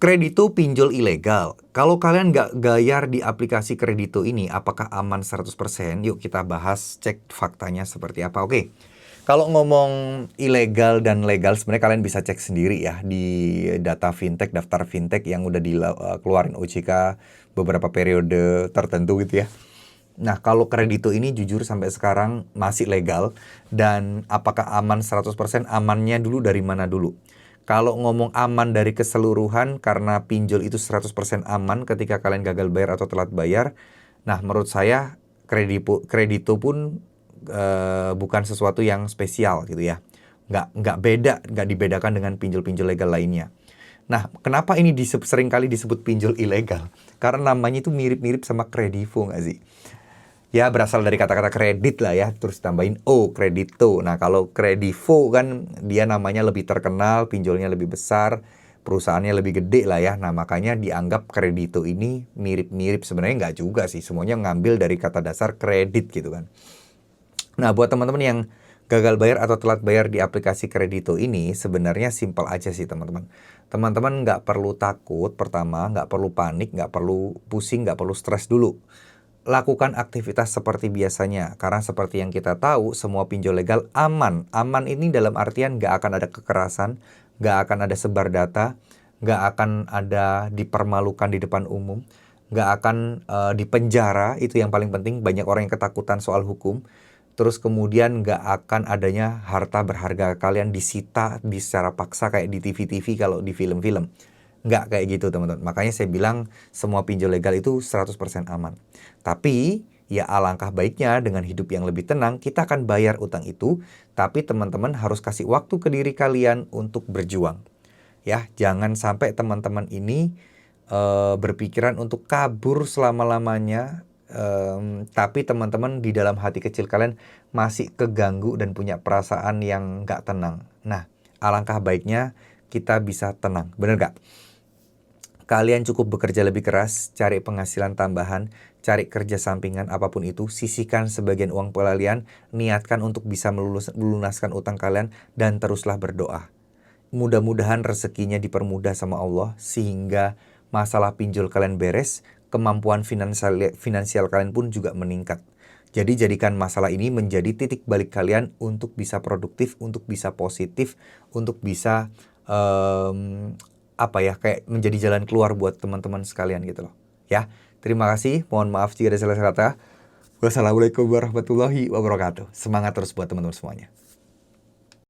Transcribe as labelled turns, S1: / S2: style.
S1: Kredito pinjol ilegal. Kalau kalian nggak bayar di aplikasi Kredito ini, apakah aman 100%? Yuk kita bahas, cek faktanya seperti apa. Oke, kalau ngomong ilegal dan legal, sebenarnya kalian bisa cek sendiri ya di data fintech, daftar fintech yang udah dikeluarin OJK beberapa periode tertentu gitu ya. Nah, kalau Kredito ini jujur sampai sekarang masih legal. Dan apakah aman 100%? Amannya dulu dari mana dulu? Kalau ngomong aman dari keseluruhan karena pinjol itu 100% aman ketika kalian gagal bayar atau telat bayar. Nah, menurut saya Kredito pun bukan sesuatu yang spesial gitu ya. Nggak dibedakan dengan pinjol-pinjol legal lainnya. Nah, kenapa ini sering kali disebut pinjol ilegal? Karena namanya itu mirip-mirip sama Kredivo nggak sih? Ya berasal dari kata-kata kredit lah ya, terus tambahin O, Kredito. Nah kalau Kredivo kan dia namanya lebih terkenal, pinjolnya lebih besar, perusahaannya lebih gede lah ya. Nah makanya dianggap Kredito ini mirip-mirip, sebenarnya nggak juga sih, semuanya ngambil dari kata dasar kredit gitu kan. Nah buat teman-teman yang gagal bayar atau telat bayar di aplikasi Kredito ini sebenarnya simpel aja sih teman-teman. Teman-teman nggak perlu takut, pertama nggak perlu panik, nggak perlu pusing, nggak perlu stres dulu. Lakukan aktivitas seperti biasanya, karena seperti yang kita tahu, semua pinjol legal aman. Aman ini dalam artian nggak akan ada kekerasan, nggak akan ada sebar data, nggak akan ada dipermalukan di depan umum, nggak akan dipenjara, itu yang paling penting. Banyak orang yang ketakutan soal hukum. Terus kemudian nggak akan adanya harta berharga kalian disita secara paksa kayak di TV-TV kalau di film-film. Nggak kayak gitu teman-teman. Makanya saya bilang semua pinjol legal itu 100% aman. Tapi ya alangkah baiknya dengan hidup yang lebih tenang kita akan bayar utang itu. Tapi teman-teman harus kasih waktu ke diri kalian untuk berjuang. Ya, jangan sampai teman-teman ini berpikiran untuk kabur selama-lamanya. Tapi teman-teman di dalam hati kecil kalian masih keganggu dan punya perasaan yang nggak tenang. Nah, alangkah baiknya kita bisa tenang. Bener nggak? Kalian cukup bekerja lebih keras, cari penghasilan tambahan, cari kerja sampingan apapun itu, sisihkan sebagian uang kalian, niatkan untuk bisa melunaskan utang kalian, dan teruslah berdoa. Mudah-mudahan rezekinya dipermudah sama Allah, sehingga masalah pinjol kalian beres, kemampuan finansial kalian pun juga meningkat. Jadi jadikan masalah ini menjadi titik balik kalian untuk bisa produktif, untuk bisa positif, untuk bisa kayak menjadi jalan keluar buat teman-teman sekalian gitu loh. Ya, terima kasih. Mohon maaf jika ada salah kata. Wassalamualaikum warahmatullahi wabarakatuh. Semangat terus buat teman-teman semuanya.